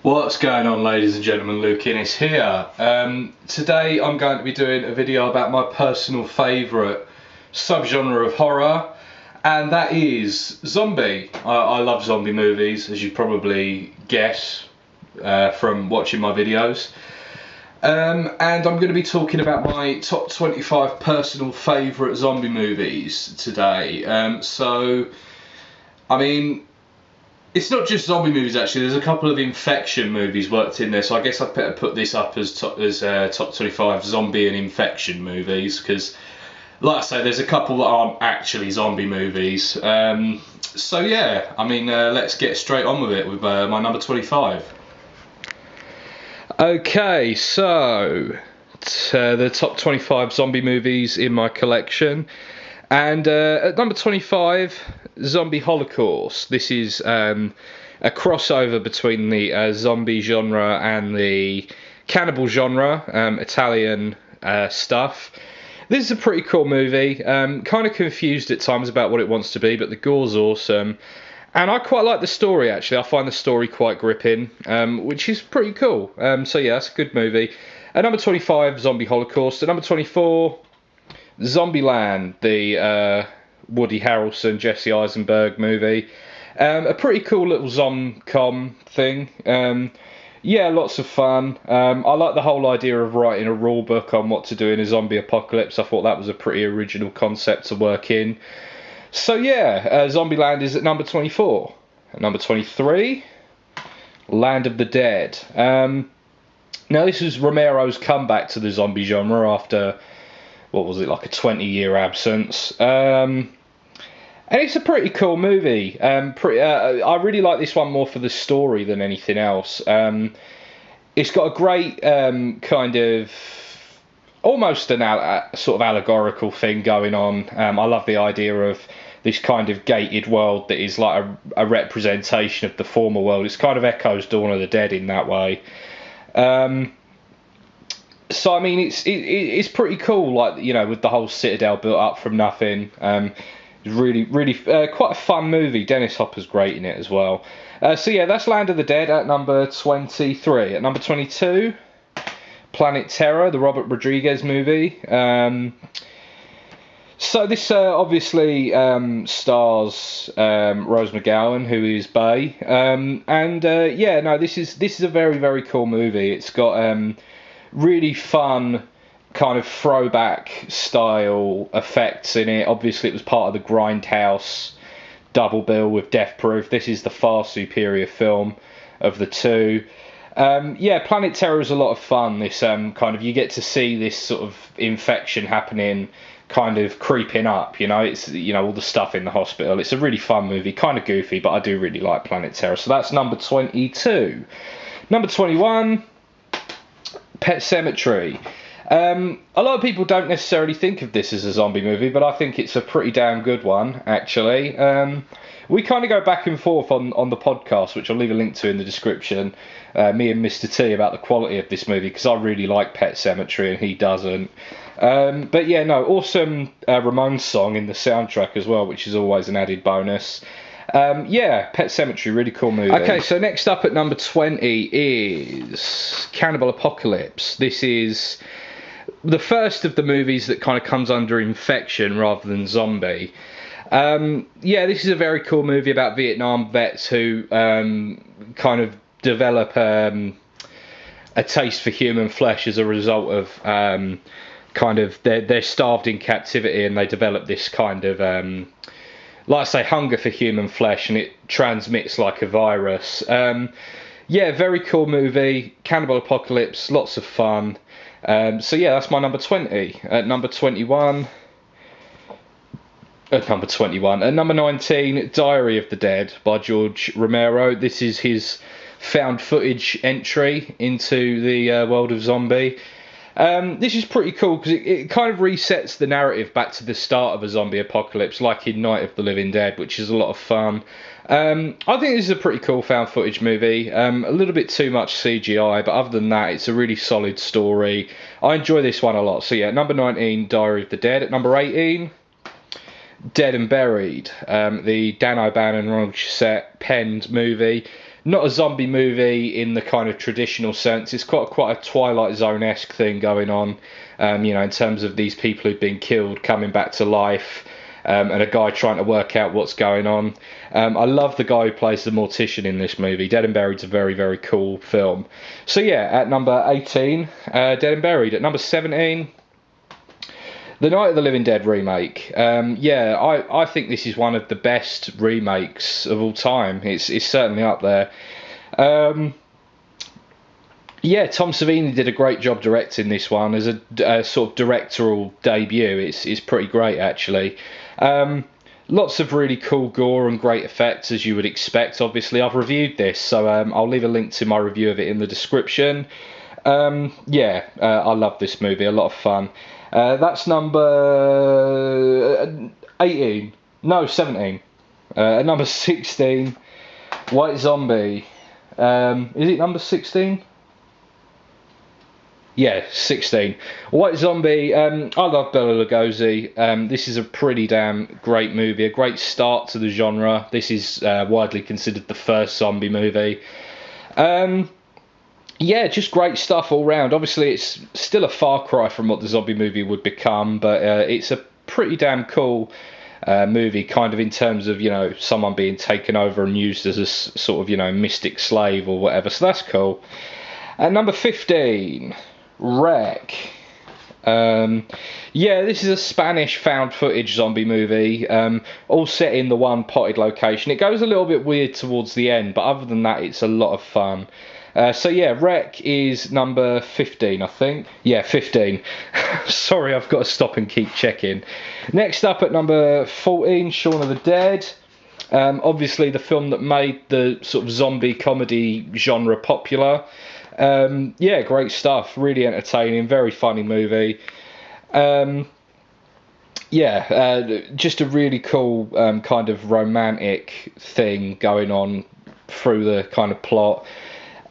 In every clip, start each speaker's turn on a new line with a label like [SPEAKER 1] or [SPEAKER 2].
[SPEAKER 1] What's going on, ladies and gentlemen? Luke Innes here. Today I'm going to be doing a video about my personal favourite subgenre of horror, and that is zombie. I love zombie movies, as you probably guess from watching my videos. And I'm going to be talking about my top 25 personal favourite zombie movies today. It's not just zombie movies actually. There's a couple of infection movies worked in there, so I guess I'd better put this up as top 25 zombie and infection movies, because, like I say, there's a couple that aren't actually zombie movies. Let's get straight on with it with my number 25. Okay, so the top 25 zombie movies in my collection. And at number 25, Zombie Holocaust. This is a crossover between the zombie genre and the cannibal genre, Italian stuff. This is a pretty cool movie, kind of confused at times about what it wants to be, but the gore's awesome. And I quite like the story, actually. I find the story quite gripping, which is pretty cool. So yeah, it's a good movie. At number 25, Zombie Holocaust. At number 24... Zombieland, the Woody Harrelson, Jesse Eisenberg movie. A pretty cool little zom-com thing. Yeah, lots of fun. I like the whole idea of writing a rule book on what to do in a zombie apocalypse. I thought that was a pretty original concept to work in. So yeah, Zombieland is at number 24. At number 23, Land of the Dead. Now this is Romero's comeback to the zombie genre after... what was it, like a 20-year absence, and it's a pretty cool movie. I really like this one more for the story than anything else. It's got a great kind of almost an sort of allegorical thing going on. I love the idea of this kind of gated world that is like a representation of the former world. It's kind of echoes Dawn of the Dead in that way. So I mean, it's pretty cool, like, you know, with the whole citadel built up from nothing. Really quite a fun movie. Dennis Hopper's great in it as well. So yeah, that's Land of the Dead at number 23. At number 22, Planet Terror, the Robert Rodriguez movie. So this obviously stars Rose McGowan, who is Bay. This is a very, very cool movie. It's got really fun kind of throwback style effects in it. Obviously it was part of the Grindhouse double bill with Death Proof. This is the far superior film of the two. Planet Terror is a lot of fun. This kind of, you get to see this sort of infection happening, kind of creeping up, you know. It's, you know, all the stuff in the hospital. It's a really fun movie, kind of goofy, but I do really like Planet Terror. So that's number 22. Number 21, Pet Sematary. A lot of people don't necessarily think of this as a zombie movie, but I think it's a pretty damn good one, actually. We kind of go back and forth on the podcast, which I'll leave a link to in the description, me and Mr. T, about the quality of this movie, because I really like Pet Sematary and he doesn't. But yeah, no, awesome Ramones song in the soundtrack as well, which is always an added bonus. Pet Sematary, really cool movie. Okay, so next up at number 20 is Cannibal Apocalypse. This is the first of the movies that kind of comes under infection rather than zombie. This is a very cool movie about Vietnam vets who kind of develop a taste for human flesh as a result of kind of they're starved in captivity, and they develop this kind of like I say, hunger for human flesh, and it transmits like a virus. Very cool movie. Cannibal Apocalypse, lots of fun. That's my number 20. At number 21. At number 19, Diary of the Dead by George Romero. This is his found footage entry into the world of zombie. This is pretty cool because it kind of resets the narrative back to the start of a zombie apocalypse, like in Night of the Living Dead, which is a lot of fun. I think this is a pretty cool found footage movie. A little bit too much CGI, but other than that, it's a really solid story. I enjoy this one a lot. So yeah, number 19, Diary of the Dead. At number 18, Dead and Buried, the Dan O'Bannon and Ronald Shusett penned movie. not a zombie movie in the kind of traditional sense. It's got quite a Twilight Zone-esque thing going on, you know, in terms of these people who've been killed coming back to life, and a guy trying to work out what's going on. I love the guy who plays the mortician in this movie. Dead and Buried's a very, very cool film. So yeah, at number 18, Dead and Buried. At number 17, the Night of the Living Dead remake. Yeah, I think this is one of the best remakes of all time. It's certainly up there. Yeah, Tom Savini did a great job directing this one as a sort of directorial debut. It's pretty great, actually. Lots of really cool gore and great effects, as you would expect. Obviously, I've reviewed this, so I'll leave a link to my review of it in the description. Yeah, I love this movie. A lot of fun. That's number 18. No, 17. Number 16, White Zombie. Is it number 16? Yeah, 16. White Zombie. I love Bela Lugosi. This is a pretty damn great movie. A great start to the genre. This is widely considered the first zombie movie. Yeah, just great stuff all round. Obviously, it's still a far cry from what the zombie movie would become, but it's a pretty damn cool movie, kind of in terms of, you know, someone being taken over and used as a sort of, you know, mystic slave or whatever. So that's cool. At number 15, Wreck. Yeah, this is a Spanish found footage zombie movie, all set in the one potted location. It goes a little bit weird towards the end, but other than that, it's a lot of fun. So yeah, Wreck is number 15, I think. Yeah, 15. Sorry, I've got to stop and keep checking. Next up at number 14, Shaun of the Dead. Obviously the film that made the sort of zombie comedy genre popular. Yeah, great stuff. Really entertaining, very funny movie. Yeah, just a really cool kind of romantic thing going on through the kind of plot.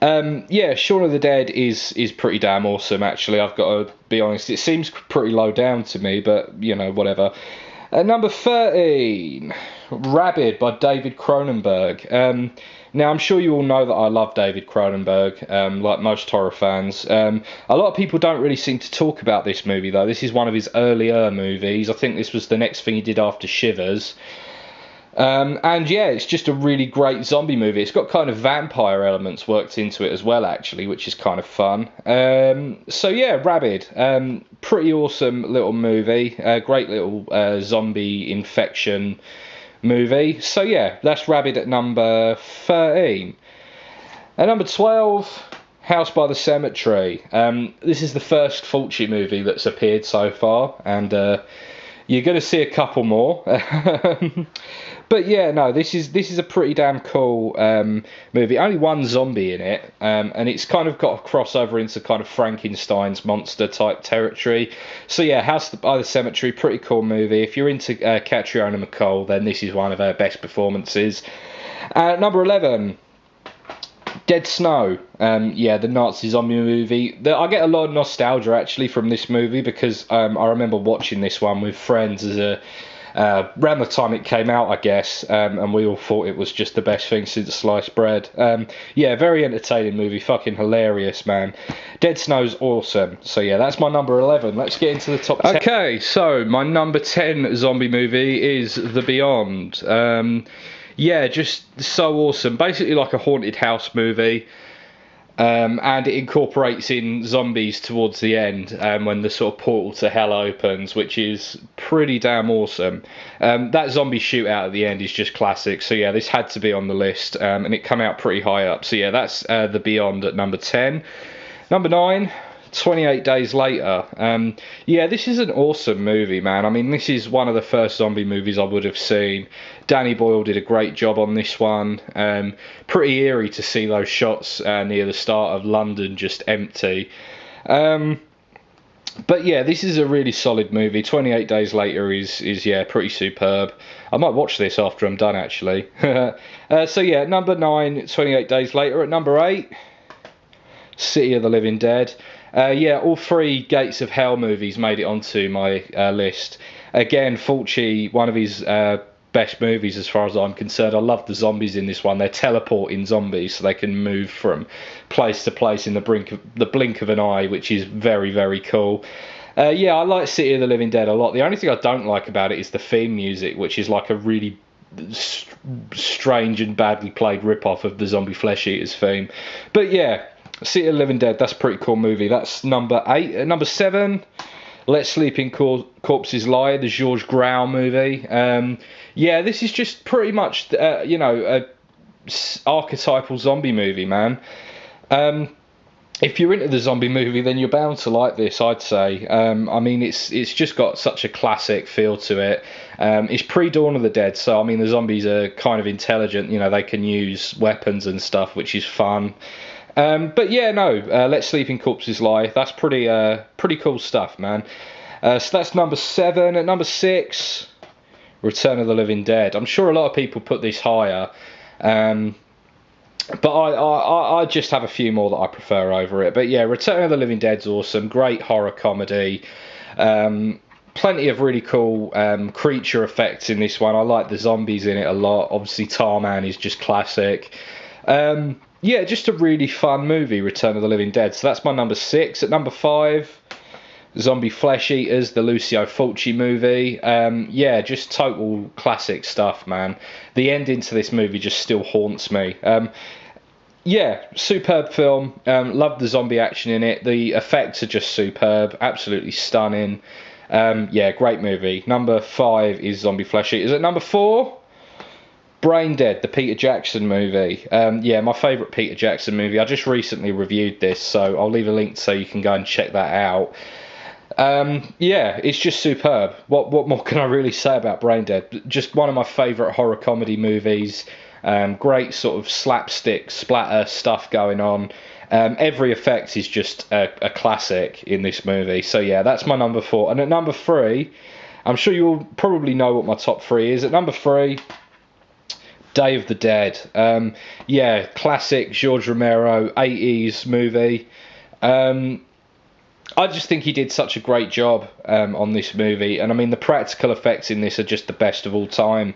[SPEAKER 1] Yeah, Shaun of the Dead is pretty damn awesome, actually. I've got to be honest. It seems pretty low down to me, but, you know, whatever. At number 13, Rabid by David Cronenberg. Now, I'm sure you all know that I love David Cronenberg, like most horror fans. A lot of people don't really seem to talk about this movie, though. This is one of his earlier movies. I think this was the next thing he did after Shivers. And yeah, it's just a really great zombie movie. It's got kind of vampire elements worked into it as well, actually, which is kind of fun. So yeah, Rabid, pretty awesome little movie, great little zombie infection movie. So yeah, that's Rabid at number 13. At number 12, House by the Cemetery. This is the first Fulci movie that's appeared so far, and you're going to see a couple more. But yeah, no, this is a pretty damn cool movie. Only one zombie in it, and it's kind of got a crossover into kind of Frankenstein's monster type territory. So yeah, House by the Cemetery, pretty cool movie. If you're into Catriona MacColl, then this is one of her best performances. Number 11, Dead Snow. Yeah, the Nazi zombie movie. I get a lot of nostalgia actually from this movie because I remember watching this one with friends as around the time it came out, I guess, and we all thought it was just the best thing since sliced bread. Yeah, very entertaining movie, fucking hilarious, man. Dead Snow's awesome. So yeah, that's my number 11. Let's get into the top 10. Okay, so my number 10 zombie movie is The Beyond. Yeah, just so awesome. Basically like a haunted house movie. And it incorporates in zombies towards the end when the sort of portal to hell opens, which is pretty damn awesome. That zombie shootout at the end is just classic. So yeah, this had to be on the list, and it came out pretty high up. So yeah, that's The Beyond at number 10. Number 9, 28 Days Later. Yeah, this is an awesome movie, man. I mean, this is one of the first zombie movies I would have seen. Danny Boyle did a great job on this one. Pretty eerie to see those shots near the start of London just empty. But yeah, this is a really solid movie. 28 Days Later is yeah, pretty superb. I might watch this after I'm done, actually. So yeah, number 9, 28 Days Later. At number 8, City of the Living Dead. Yeah, all 3 Gates of Hell movies made it onto my list. Again, Fulci, one of his best movies as far as I'm concerned. I love the zombies in this one. They're teleporting zombies, so they can move from place to place in the blink of an eye, which is very, very cool. Yeah, I like City of the Living Dead a lot. The only thing I don't like about it is the theme music, which is like a really strange and badly played rip-off of the Zombie Flesh Eaters theme. But yeah, City of the Living Dead, that's a pretty cool movie. That's number 8. At number 7, Let Sleeping Corpses Lie, the Georges Grau movie. Yeah, this is just pretty much, a archetypal zombie movie, man. If you're into the zombie movie, then you're bound to like this, I'd say. I mean, it's just got such a classic feel to it. It's pre-Dawn of the Dead, so I mean, the zombies are kind of intelligent. They can use weapons and stuff, which is fun. But yeah, no, Let Sleeping Corpses Lie. That's pretty cool stuff, man. So that's number 7. At number 6, Return of the Living Dead. I'm sure a lot of people put this higher. But I just have a few more that I prefer over it. But yeah, Return of the Living Dead's awesome. Great horror comedy. Plenty of really cool creature effects in this one. I like the zombies in it a lot. Obviously, Tarman is just classic. Yeah, just a really fun movie, Return of the Living Dead. So that's my number 6. At number 5, Zombie Flesh Eaters, the Lucio Fulci movie. Yeah, just total classic stuff, man. The ending to this movie just still haunts me. Yeah, superb film. Love the zombie action in it. The effects are just superb. Absolutely stunning. Yeah, great movie. Number 5 is Zombie Flesh Eaters. At number 4, Brain Dead, the Peter Jackson movie. Yeah, my favourite Peter Jackson movie. I just recently reviewed this, so I'll leave a link so you can go and check that out. Yeah, it's just superb. What more can I really say about Brain Dead? Just one of my favourite horror comedy movies. Great sort of slapstick splatter stuff going on. Every effect is just a classic in this movie. So yeah, that's my number 4. And at number 3, I'm sure you'll probably know what my top 3 is. At number 3, Day of the Dead. Yeah, classic George Romero 80s movie. I just think he did such a great job on this movie, and I mean the practical effects in this are just the best of all time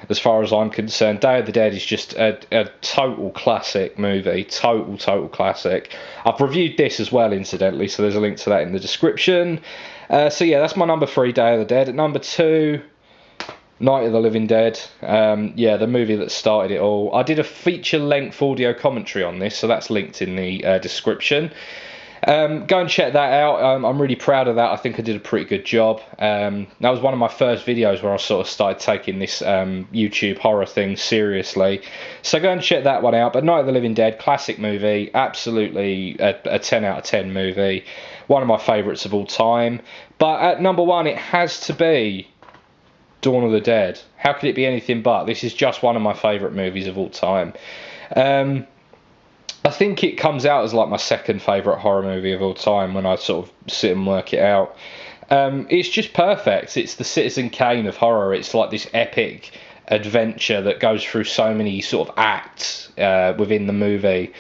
[SPEAKER 1] as far as I'm concerned. Day of the Dead is just a total classic movie, total classic. I've reviewed this as well, incidentally, so there's a link to that in the description. So yeah, that's my number 3, Day of the Dead. At number 2, Night of the Living Dead. Yeah, the movie that started it all. I did a feature-length audio commentary on this, so that's linked in the description. Go and check that out. I'm really proud of that. I think I did a pretty good job. That was one of my first videos where I sort of started taking this YouTube horror thing seriously. So go and check that one out. But Night of the Living Dead, classic movie. Absolutely a 10 out of 10 movie. One of my favourites of all time. But at number 1, it has to be Dawn of the Dead. How could it be anything but? This is just one of my favourite movies of all time. I think it comes out as like my second favourite horror movie of all time when I sort of sit and work it out. It's just perfect. It's the Citizen Kane of horror. It's like this epic adventure that goes through so many sort of acts within the movie.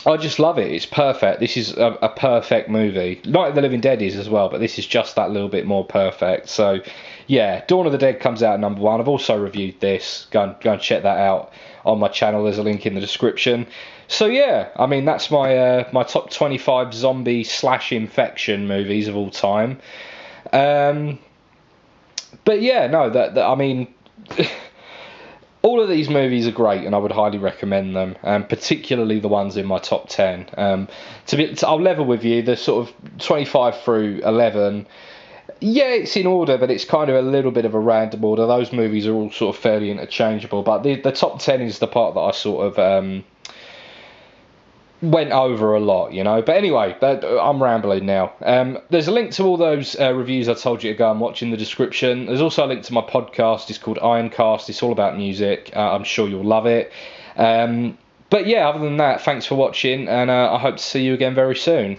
[SPEAKER 1] I just love it. It's perfect. This is a perfect movie. Night of the Living Dead is as well, but this is just that little bit more perfect. So, yeah, Dawn of the Dead comes out at number 1. I've also reviewed this. Go and check that out on my channel. There's a link in the description. So, yeah, I mean, that's my my top 25 zombie/infection movies of all time. But, yeah, no, I mean... all of these movies are great, and I would highly recommend them, particularly the ones in my top 10. I'll level with you, the sort of 25 through 11, yeah, it's in order, but it's kind of a little bit of a random order. Those movies are all sort of fairly interchangeable, but the top 10 is the part that I sort of went over a lot, you know. But anyway, I'm rambling now. There's a link to all those reviews I told you to go and watch in the description. There's also a link to my podcast. It's called Ironcast. It's all about music. I'm sure you'll love it. But yeah, other than that, thanks for watching, and I hope to see you again very soon.